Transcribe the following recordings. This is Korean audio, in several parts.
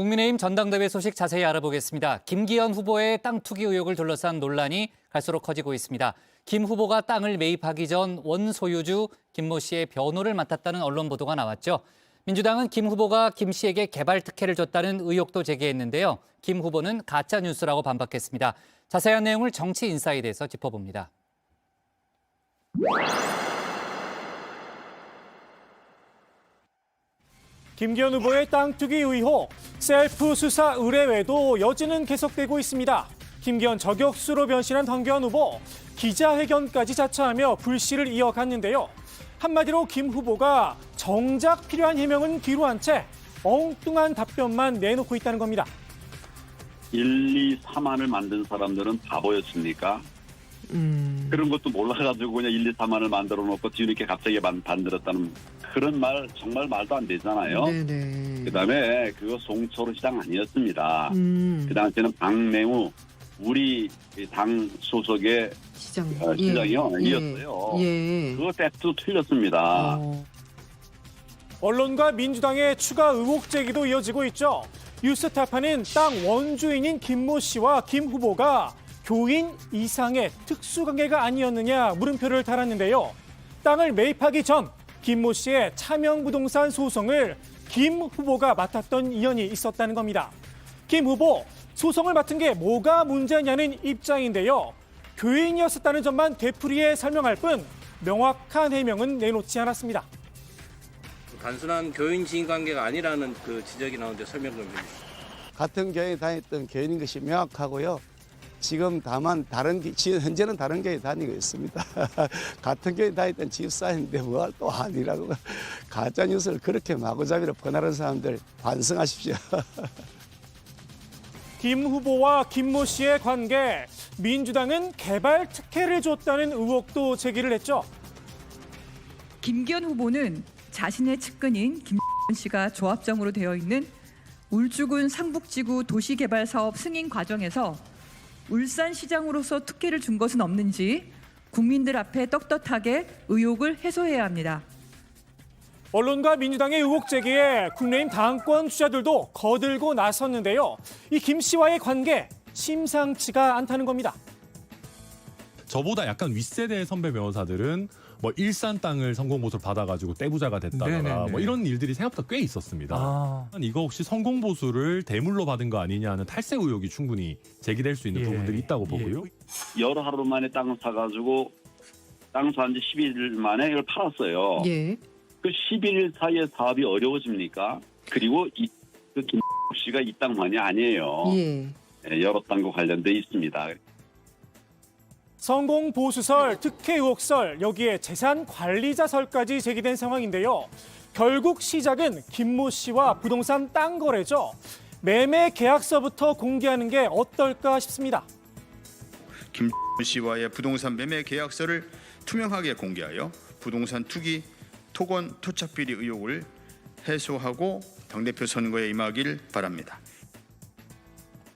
국민의힘 전당대회 소식 자세히 알아보겠습니다. 김기현 후보의 땅 투기 의혹을 둘러싼 논란이 갈수록 커지고 있습니다. 김 후보가 땅을 매입하기 전 원소유주 김모 씨의 변호를 맡았다는 언론 보도가 나왔죠. 민주당은 김 후보가 김 씨에게 개발 특혜를 줬다는 의혹도 제기했는데요. 김 후보는 가짜 뉴스라고 반박했습니다. 자세한 내용을 정치 인사이드에서 짚어봅니다. 김기현 후보의 땅 투기 의혹, 셀프 수사 의뢰외도 여지는 계속되고 있습니다. 김기현 저격수로 변신한 황교안 후보, 기자회견까지 자처하며 불씨를 이어갔는데요. 한마디로 김 후보가 정작 필요한 해명은 뒤로한 채 엉뚱한 답변만 내놓고 있다는 겁니다. 1, 2, 3안을 만든 사람들은 바보였습니까? 그런 것도 몰라가지고 그냥 1, 2, 3안을 만들어 놓고 뒤늦게 갑자기 만들었다는 그런 말 정말 말도 안 되잖아요. 네네. 그다음에 그거 송초로 시장 아니었습니다. 그 당시에는 박맹우 우리 당 소속의 시장이요. 이었어요. 예. 그거 팩트 틀렸습니다. 언론과 민주당의 추가 의혹 제기도 이어지고 있죠. 뉴스타파는 땅 원주인인 김모 씨와 김 후보가 교인 이상의 특수관계가 아니었느냐 물음표를 달았는데요. 땅을 매입하기 전 김모 씨의 차명부동산 소송을 김 후보가 맡았던 인연이 있었다는 겁니다. 김 후보, 소송을 맡은 게 뭐가 문제냐는 입장인데요. 교인이었었다는 점만 되풀이해 설명할 뿐 명확한 해명은 내놓지 않았습니다. 단순한 교인 지인 관계가 아니라는 그 지적이 나오는데 설명 좀 해주시죠. 같은 교회에 다녔던 교인인 것이 명확하고요. 지금 다만 현재는 다른 교회에 다니고 있습니다. 같은 교회에 다녔던 집사인데 뭘 또 아니라고 가짜 뉴스를 그렇게 마구잡이로 퍼나르는 사람들 반성하십시오. 김 후보와 김모 씨의 관계, 민주당은 개발 특혜를 줬다는 의혹도 제기를 했죠. 김기현 후보는 자신의 측근인 김기현 씨가 조합장으로 되어 있는 울주군 상북지구 도시개발사업 승인 과정에서 울산시장으로서 특혜를 준 것은 없는지 국민들 앞에 떳떳하게 의혹을 해소해야 합니다. 언론과 민주당의 의혹 제기에 국내임 당권 주자들도 거들고 나섰는데요. 이 김 씨와의 관계 심상치가 않다는 겁니다. 저보다 약간 윗세대의 선배 변호사들은 뭐 일산 땅을 성공보수를 받아가지고 떼부자가 됐다거나 뭐 이런 일들이 생각보다 꽤 있었습니다. 이거 혹시 성공보수를 대물로 받은 거 아니냐 하는 탈세 의혹이 충분히 제기될 수 있는 부분들이 있다고 보고요. 여러 하루 만에 땅을 사가지고 땅 산 지 11일 만에 이걸 팔았어요. 예. 그 11일 사이에 사업이 어려워집니까? 그리고 그 김 씨가 이 땅만이 아니에요. 예. 여러 땅과 관련돼 있습니다. 성공 보수설, 특혜 의혹설, 여기에 재산 관리자설까지 제기된 상황인데요. 결국 시작은 김모 씨와 부동산 땅 거래죠. 매매 계약서부터 공개하는 게 어떨까 싶습니다. 김 씨와의 부동산 매매 계약서를 투명하게 공개하여 부동산 투기, 토건, 토착비리 의혹을 해소하고 당대표 선거에 임하길 바랍니다.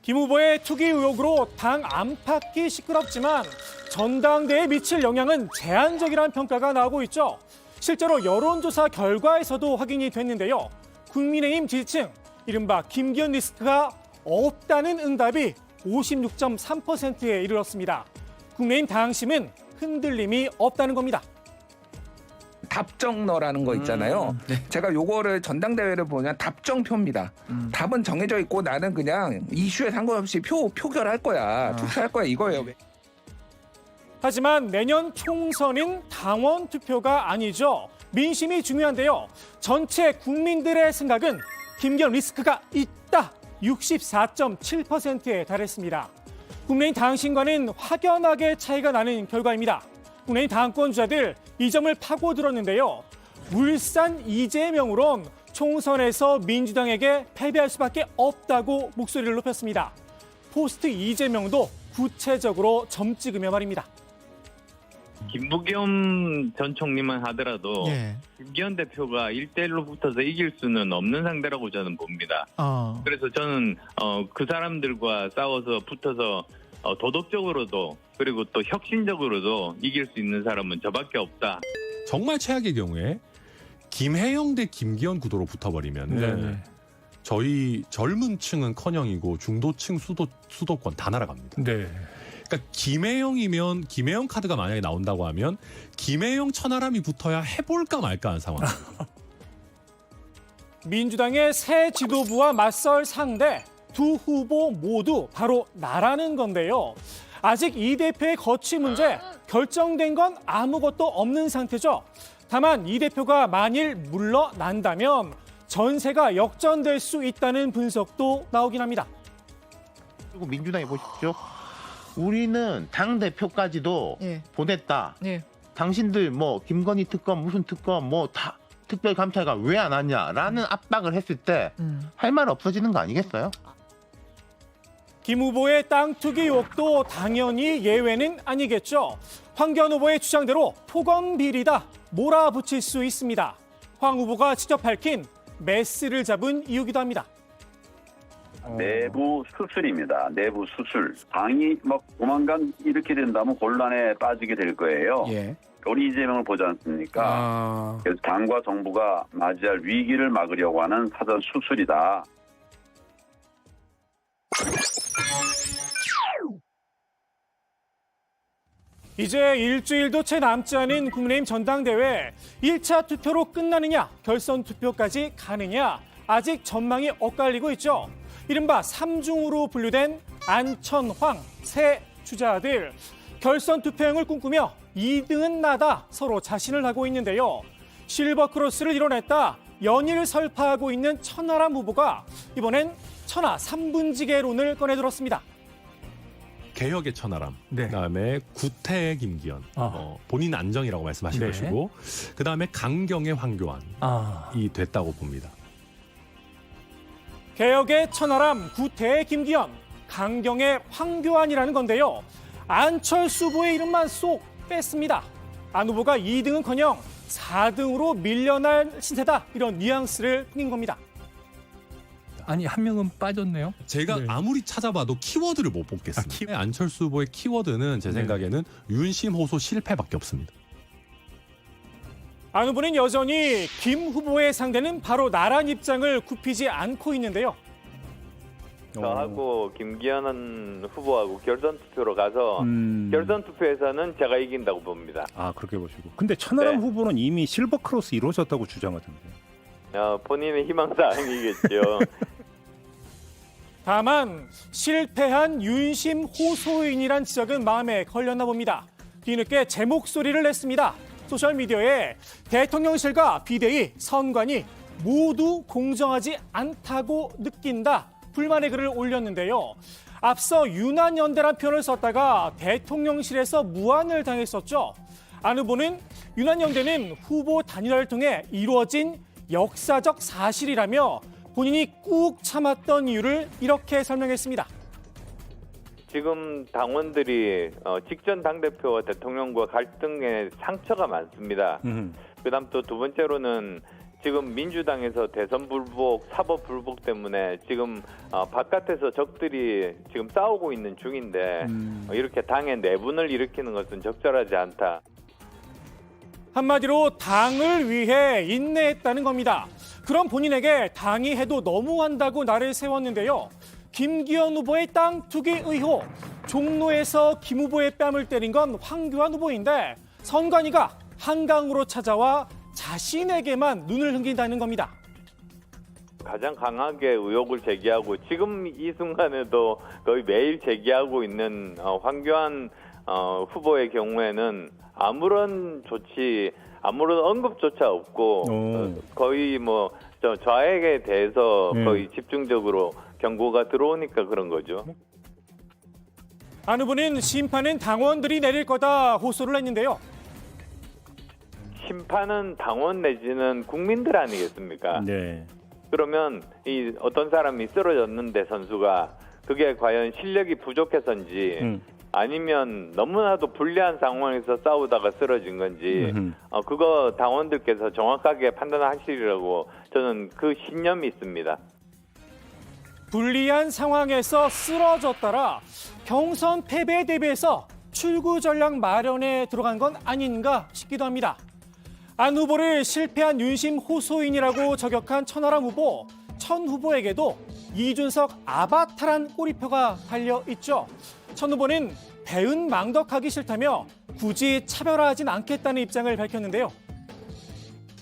김 후보의 투기 의혹으로 당 안팎이 시끄럽지만 전당대회에 미칠 영향은 제한적이라는 평가가 나오고 있죠. 실제로 여론조사 결과에서도 확인이 됐는데요. 국민의힘 지지층, 이른바 김기현 리스크가 없다는 응답이 56.3%에 이르렀습니다. 국민의힘 당심은 흔들림이 없다는 겁니다. 답정너라는 거 있잖아요. 제가 요거를 전당대회를 보면 답정표입니다. 답은 정해져 있고 나는 그냥 이슈에 상관없이 표결할 거야. 투표할 거야 이거예요. 하지만 내년 총선은 당원 투표가 아니죠. 민심이 중요한데요. 전체 국민들의 생각은 김기현 리스크가 있다. 64.7%에 달했습니다. 국민의힘 당신과는 확연하게 차이가 나는 결과입니다. 국내인 당권 주자들 이 점을 파고들었는데요. 울산 이재명으론 총선에서 민주당에게 패배할 수밖에 없다고 목소리를 높였습니다. 포스트 이재명도 구체적으로 점 찍으며 말입니다. 김부겸 전 총리만 하더라도 김기현 대표가 1대1로 붙어서 이길 수는 없는 상대라고 저는 봅니다. 그래서 저는 그 사람들과 싸워서 붙어서 도덕적으로도 그리고 또 혁신적으로도 이길 수 있는 사람은 저밖에 없다. 정말 최악의 경우에 김혜영 대 김기현 구도로 붙어버리면 저희 젊은 층은커녕이고 중도층 수도권 다 날아갑니다. 네. 그러니까 김혜영이면 김혜영 카드가 만약에 나온다고 하면 김혜영 천하람이 붙어야 해볼까 말까 하는 상황. 민주당의 새 지도부와 맞설 상대 두 후보 모두 바로 나라는 건데요. 아직 이 대표의 거취 문제 결정된 건 아무것도 없는 상태죠. 다만 이 대표가 만일 물러난다면 전세가 역전될 수 있다는 분석도 나오긴 합니다. 그리고 민주당이 보십시오. 우리는 당 대표까지도 보냈다. 당신들 뭐 김건희 특검 무슨 특검 뭐 다 특별감찰관 왜 안 왔냐라는 압박을 했을 때 할 말 없어지는 거 아니겠어요? 김 후보의 땅 투기 의혹도 당연히 예외는 아니겠죠. 황교안 후보의 주장대로 토건 비리다 몰아붙일 수 있습니다. 황 후보가 직접 밝힌 메스를 잡은 이유기도 합니다. 내부 수술입니다. 내부 수술. 당이 막 조만간 이렇게 된다면 곤란에 빠지게 될 거예요. 우리 이재명을 보지 않습니까? 그래서 당과 정부가 맞이할 위기를 막으려고 하는 사전 수술이다. 이제 일주일도 채 남지 않은 국민의힘 전당대회 1차 투표로 끝나느냐 결선 투표까지 가느냐 아직 전망이 엇갈리고 있죠. 이른바 삼중으로 분류된 안천황 세 주자들 결선 투표행을 꿈꾸며 2등은 나다 서로 자신을 하고 있는데요. 실버크로스를 이뤄냈다 연일 설파하고 있는 천하람 후보가 이번엔 천하 3분지계론을 꺼내들었습니다. 개혁의 천하람, 그다음에 구태의 김기현, 본인 안정이라고 말씀하신 것이고, 그다음에 강경의 황교안이 됐다고 봅니다. 개혁의 천하람, 구태의 김기현, 강경의 황교안이라는 건데요. 안철수 후보의 이름만 쏙 뺐습니다. 안 후보가 2등은커녕 4등으로 밀려날 신세다 이런 뉘앙스를 풍긴 겁니다. 아니 한 명은 빠졌네요. 제가 아무리 찾아봐도 키워드를 못 뽑겠습니다. 안철수 후보의 키워드는 제 생각에는 윤심 호소 실패밖에 없습니다. 안 후보는 여전히 김 후보의 상대는 바로 나란 입장을 굽히지 않고 있는데요. 저하고 김기현 후보하고 결선 투표로 가서 결선 투표에서는 제가 이긴다고 봅니다. 아 그렇게 보시고. 근데 천하람 후보는 이미 실버크로스 이루어졌다고 주장하던데. 본인의 희망사항이겠죠. 다만 실패한 윤심 호소인이란 지적은 마음에 걸렸나 봅니다. 뒤늦게 제 목소리를 냈습니다. 소셜미디어에 대통령실과 비대위, 선관위 모두 공정하지 않다고 느낀다. 불만의 글을 올렸는데요. 앞서 유난연대란 표현을 썼다가 대통령실에서 무안을 당했었죠. 안 후보는 유난연대는 후보 단일화를 통해 이루어진 역사적 사실이라며 본인이 꾹 참았던 이유를 이렇게 설명했습니다. 지금 당원들이 직전 당대표와 대통령과 갈등에 상처가 많습니다. 그다음 또 두 번째로는 지금 민주당에서 대선 불복, 사법 불복 때문에 지금 바깥에서 적들이 지금 싸우고 있는 중인데 이렇게 당의 내분을 일으키는 것은 적절하지 않다. 한마디로 당을 위해 인내했다는 겁니다. 그럼 본인에게 당이 해도 너무한다고 나를 세웠는데요. 김기현 후보의 땅 투기 의혹, 종로에서 김 후보의 뺨을 때린 건 황교안 후보인데 선관위가 한강으로 찾아와 자신에게만 눈을 흥긴다는 겁니다. 가장 강하게 의혹을 제기하고 지금 이 순간에도 거의 매일 제기하고 있는 황교안 후보의 경우에는 아무런 언급조차 없고 거의 뭐 좌익에 대해서 거의 집중적으로 경고가 들어오니까 그런 거죠. 안 후보는 심판은 당원들이 내릴 거다 호소를 했는데요. 심판은 당원 내지는 국민들 아니겠습니까? 네. 그러면 이 어떤 사람이 쓰러졌는데 선수가 그게 과연 실력이 부족해서인지 아니면 너무나도 불리한 상황에서 싸우다가 쓰러진 건지 그거 당원들께서 정확하게 판단하시리라고 저는 그 신념이 있습니다. 불리한 상황에서 쓰러졌더라 경선 패배에 대비해서 출구 전략 마련에 들어간 건 아닌가 싶기도 합니다. 안 후보를 실패한 윤심 호소인이라고 저격한 천하람 후보 천 후보에게도 이준석 아바타란 꼬리표가 달려 있죠. 천 후보는 배은망덕하기 싫다며 굳이 차별화하진 않겠다는 입장을 밝혔는데요.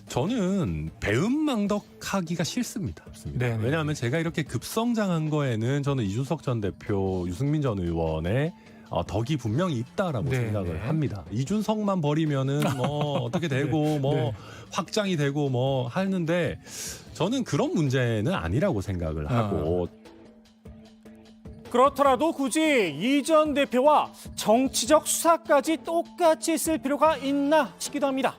저는 배은망덕하기가 싫습니다. 왜냐하면 제가 이렇게 급성장한 거에는 저는 이준석 전 대표, 유승민 전 의원의 덕이 분명히 있다라고 생각을 합니다. 이준석만 버리면은 뭐 어떻게 되고 뭐 확장이 되고 뭐 하는데 저는 그런 문제는 아니라고 생각을 하고. 그렇더라도 굳이 이 전 대표와 정치적 수사까지 똑같이 쓸 필요가 있나 싶기도 합니다.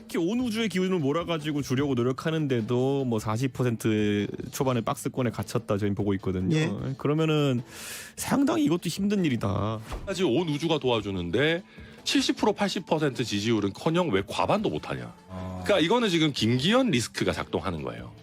특히 온 우주의 기운을 몰아가지고 주려고 노력하는데도 뭐 40% 초반에 박스권에 갇혔다 저희 보고 있거든요. 그러면은 상당히 이것도 힘든 일이다. 까지 온 우주가 도와주는데 70% 80% 지지율은커녕 왜 과반도 못하냐. 그러니까 이거는 지금 김기현 리스크가 작동하는 거예요.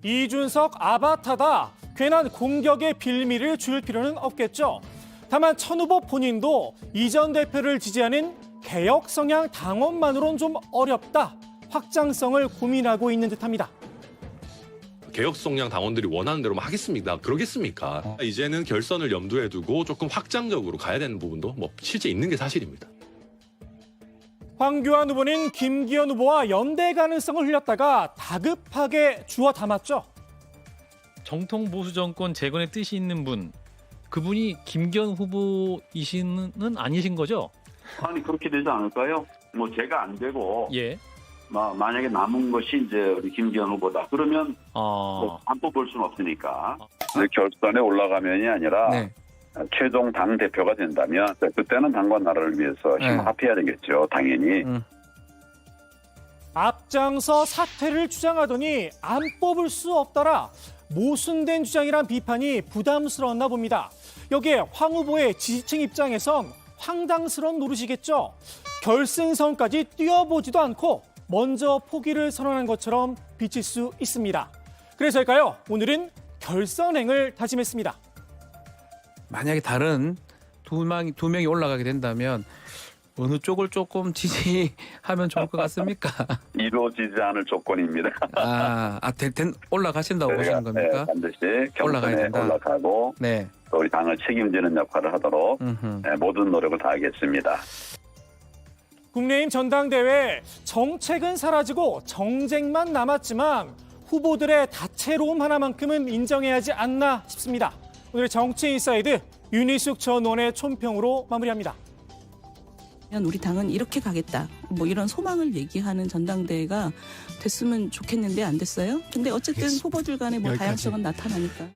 이준석 아바타다. 괜한 공격의 빌미를 줄 필요는 없겠죠. 다만 천 후보 본인도 이 전 대표를 지지하는 개혁 성향 당원만으론 좀 어렵다. 확장성을 고민하고 있는 듯합니다. 개혁 성향 당원들이 원하는 대로만 하겠습니까? 그러겠습니까? 이제는 결선을 염두에 두고 조금 확장적으로 가야 되는 부분도 뭐 실제 있는 게 사실입니다. 황교안 후보는 김기현 후보와 연대 가능성을 흘렸다가 다급하게 주워 담았죠. 정통 보수 정권 재건의 뜻이 있는 분, 그분이 김기현 후보이시는 아니신 거죠? 아니 그렇게 되지 않을까요? 뭐 제가 안 되고 만약에 남은 것이 이제 우리 김기현 후보다. 그러면 안 뽑을 수는 없으니까. 결선에 올라가면이 아니라 최종 당 대표가 된다면 그때는 당과 나라를 위해서 힘 합해야 되겠죠. 당연히. 앞장서 사퇴를 주장하더니 안 뽑을 수 없더라. 모순된 주장이란 비판이 부담스러웠나 봅니다. 여기에 황 후보의 지지층 입장에선 황당스러운 노릇이겠죠. 결승선까지 뛰어보지도 않고 먼저 포기를 선언한 것처럼 비칠 수 있습니다. 그래서일까요? 오늘은 결선행을 다짐했습니다. 만약에 다른 두 명이 올라가게 된다면 어느 쪽을 조금 지지하면 좋을 것 같습니까? 이루어지지 않을 조건입니다. 올라가신다고 보시는 겁니까? 반드시 결선에 올라가고 또 우리 당을 책임지는 역할을 하도록 모든 노력을 다하겠습니다. 국민의힘 전당대회 정책은 사라지고 정쟁만 남았지만 후보들의 다채로움 하나만큼은 인정해야 하지 않나 싶습니다. 오늘 정치인사이드 윤희숙 전 의원의 촌평으로 마무리합니다. 우리 당은 이렇게 가겠다. 뭐 이런 소망을 얘기하는 전당대회가 됐으면 좋겠는데 안 됐어요. 근데 어쨌든 후보들 간의 뭐 다양성은 나타나니까.